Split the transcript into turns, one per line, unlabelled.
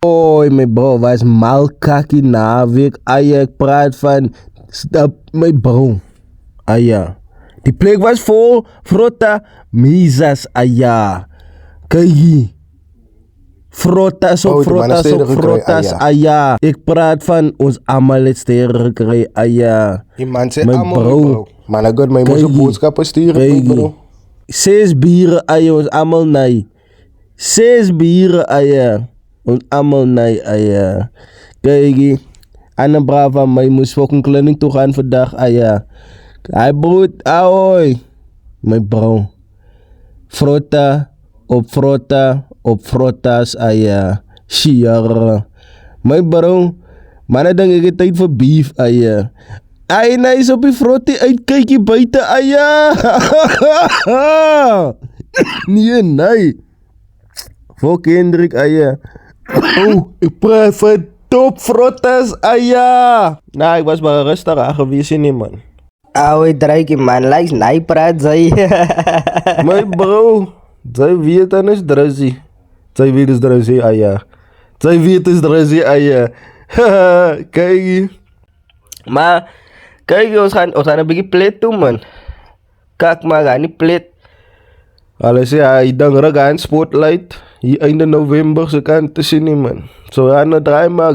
Oi, my bro, was malkaki naweek. Ek praat van stap, my bro. Die plek was vol frota misas, Kyk, frotas op frotas op frotas, Ek praat van ons allemaal het sterren gekry,
Die man sê
my
allemaal,
bro.
Man, ek my moest een boodskappen sturen, bro.
6 bieren, ons allemaal nee. 6 bieren, ons allemaal nee, Kijk, Anne Brava, my moest fucking kleding toe gaan vandaag, Hij broed, ahoy, my bro. Frota op frota op frotas, Shiar. My bro, man, denk ek het tyd vir beef, nice op die frotte uitkykie buite, Nee. Fok Hendrik, ek praat van top frotas, Nou, ek was maar rustig aangewees nie, man.
Ouwe, Draakie, man, lijkt nee praat, zei.
My bro, sy weet dan is drussie. Sy weet is drussie, Sy weet is drussie, Kyk. Maar, kyk, ons gaan een beetje plet doen, man. Kijk maar, gaan nie plet. Hulle sê, hy dan rug aan spotlight. Hier einde November, se kan te sien nie, man. So, draai maar,